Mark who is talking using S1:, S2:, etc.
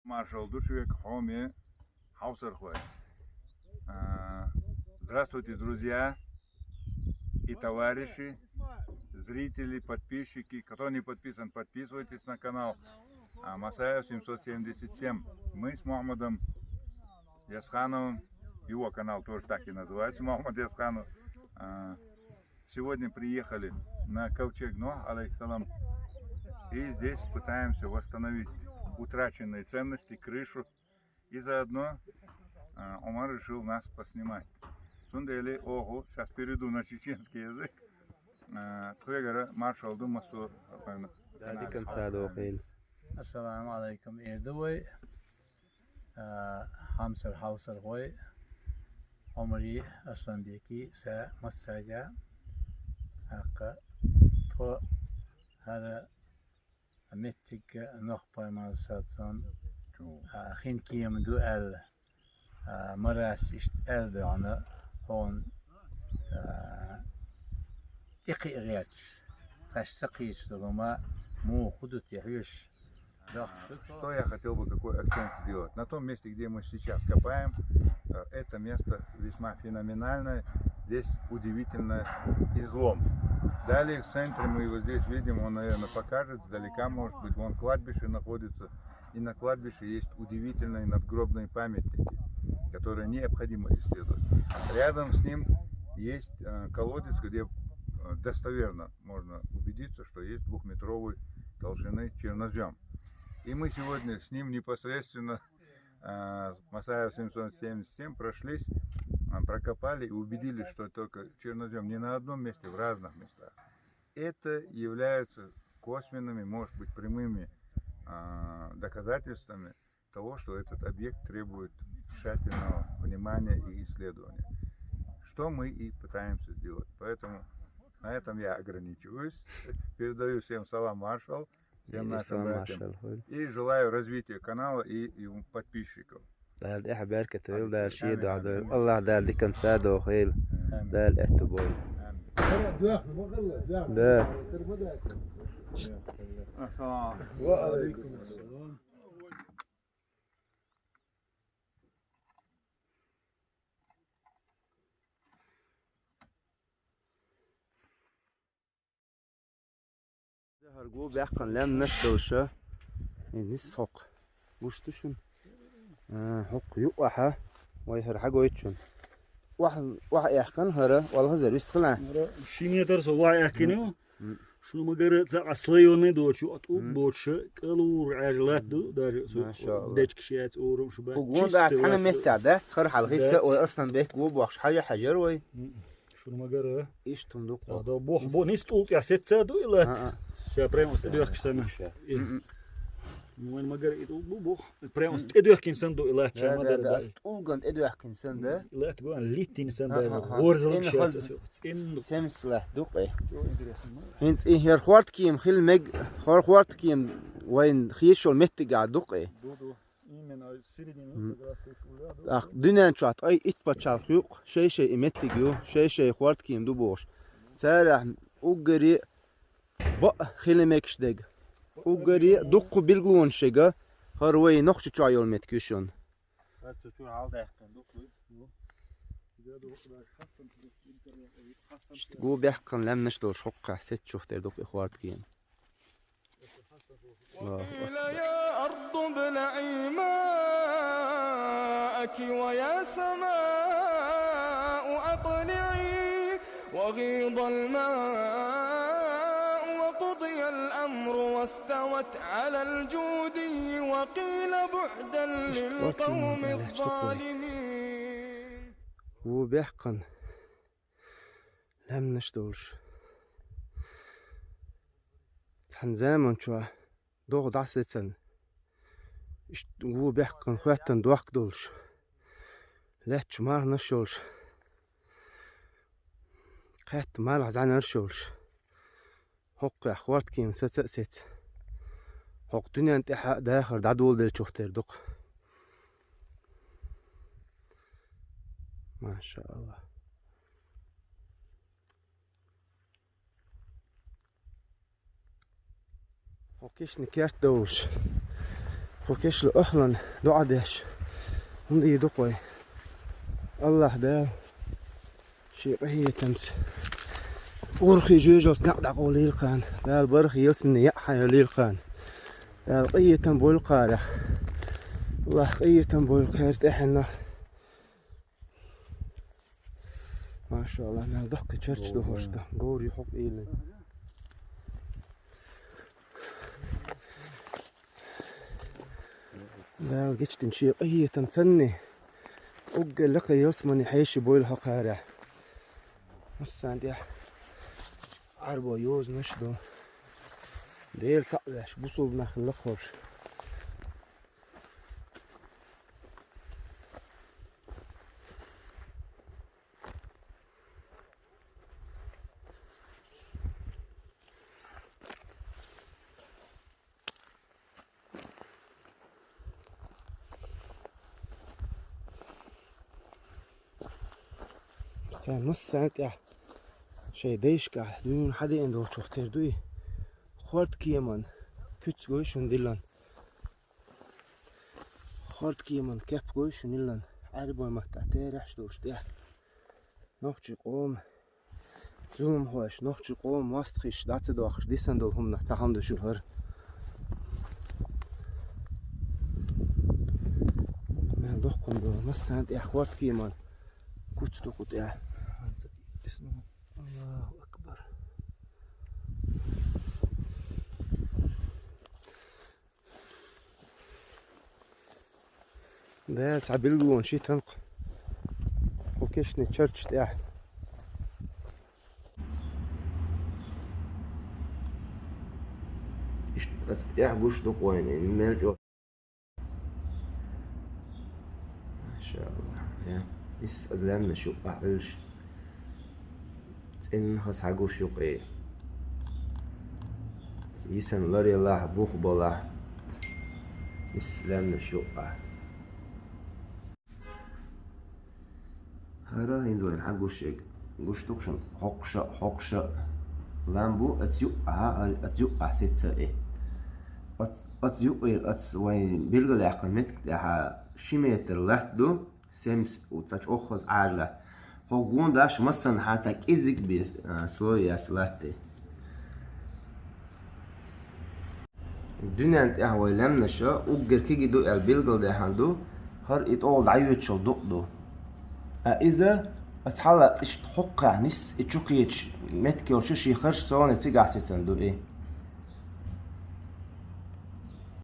S1: маршал Душевик, Хоми, Хаусерхой. Здравствуйте, друзья и товарищи, зрители, подписчики. Кто не подписан, подписывайтесь на канал Масаев 777. Мы с Мухаммадом Ясхановым, его канал тоже так и называется, Мухаммад Ясханов. Сегодня приехали на ковчег Нух, алейхиссалам, и здесь пытаемся восстановить утраченные ценности, крышу, и заодно Омар решил нас поснимать. Сундели Огу, сейчас перейду на чеченский язык. Твегара маршал Думасу.
S2: Assalamu alaikum Erdoğan. Hamsar Hausar Goy. Omri Aslanbeki sa Masaja. Haqa to hada Mettik noch paymal satson. Hin kiyem du el maras ist elde ana hon تقي غيرش تشتقي شلوما مو خدت يعيش.
S1: Что я хотел бы, какой акцент сделать? На том месте, где мы сейчас копаем, это место весьма феноменальное. Здесь удивительный излом. Далее в центре мы его здесь видим, он, наверное, покажет, сдалека, может быть, вон кладбище находится. И на кладбище есть удивительные надгробные памятники, которые необходимо исследовать. Рядом с ним есть колодец, где достоверно можно убедиться, что есть 2-метровой толщины чернозем. И мы сегодня с ним непосредственно Масаев 777 прошлись, прокопали и убедились, что только чернозем не на одном месте, в разных местах. Это являются косвенными, может быть, прямыми доказательствами того, что этот объект требует тщательного внимания и исследования. Что мы и пытаемся сделать. Поэтому на этом я ограничиваюсь. Передаю всем салам, маршал, всем нашим братьям. И желаю развития канала и его подписчиков.
S3: ده الإحبار كتير ده شيء ده الله ده اللي كان ساده وخيل ده الاعتبار ده
S1: السلام
S2: وعليكم السلام.
S3: هرجو بيحقن لام نشوشة نسحق وش تشن حق يقحة ويهر حاجة ويتشن واحد يحقن هرا والله زر يستخلع
S4: شيني درس واحد يحكينه شو ما قرأت أصليوني دور شو أتوب بورش كلو عجلات دو دار سو ديك شيات أورو شو بقى
S3: فوقون ده أتحنا متعدة تخرح على الغيط وأصلا بيك جوب وحش حاجة حجر وي
S4: شو ما قرأ
S3: إيش تندوق
S4: هذا بوخ نيستولت يا ست دو إلا شابريم استديوخ كسنة وين ما قرأ يدو بوخ بريم استديوخ كنسن دو إلا شو ما
S3: ده أستولغن إدوخ كنسن ده
S4: إلا تقول ليتين سن ده غورزلك شيات
S3: سمس له دوقي هنت إيه هير خوارت كيم خيل مج خوارت كيم وين خيشول مت قاعد دوقي دنيا شات أي إتبتشال خيوق شيء متجيو شيء خوارت كيم دو بوش سارح أوجري بق خيل مكش دق أوجري دق بالجون شجع هروي نخش شايول متكشون جو بيحقن لم نشدور شقة ست شفت دوق إخوات كيم
S5: يا أرض ابلعي ماءك ويا سماء أقلعي وغيض الماء وقضي الأمر واستوت على الجودي وقيل بعدا للقوم الظالمين
S3: جو بيحقن لم نشدورش تحن زمان شو دوغ دعسة جو بيحقن خواتن دوق دولش لاتش مار نشولش قات مال عزان نشولش حق أخوات كيم ست حق دنيا انت حق داخل دعدول دل شوختر دوق ما شاء الله حقيش نكرت دوش خوكش له أخلن دعدش هم دي دقوي الله ده شيء هي تمس ورخي جوجوت نقدع قولي الخان لا البرخي يوتني يحيى لي الخان لا قية تنبول القارح الله قية تنبول الخير تحنا ما شاء الله أنا دقي تشرش ده هشته قوري حق إيلي لا لقيتش تنشيق قية تنسني أقل لقي يسمني حيشي بويلها قارح بس عندي عربو يوز نشدو ديل تقلش بصول نخل لخوش سان نص ساعة يا شي ديشكا دون حدا اندو تشوختر دوي خورد كيمان كتس goyshun dillan خورد كيمان كيف goyshun dillan عربو محتاجة رحش دوشتيح نوخشي قوم زوم هوش نوخشي قوم واستخش دات دوخش ديسن دول هم نحتاهم دو شلهر من دوخكم دو نص ساعة يا خورد كيمان كتس دوخت يا الله أكبر ده تعبيلون شي تنق وكشني تشرش تاع بس تاع بوش دقوين الملجو ما شاء الله يا اس ازلامنا شو اعلش إن خس حقوش يقي يسن لري الله بوخ بولا إسلام نشوقه هرا هندوين حقوش يق قوش تقشن حقشة لامبو أتيوقع ستة إيه أتيوقع وين بيلقى عقل متك تاعها شي متر لحدو سمس وتاش أخذ عاجلة هون داش مثلا حاتك إزك بسلويات لاتي الدنيا انت اهوي لم نشا وقر كيجي دو البيلغل ده هندو هر اتقول عيوت شو دو اذا اتحلق اش تحقع نس اتشوقيتش متكي وشوشي خرش سواني تيجع ستندو ايه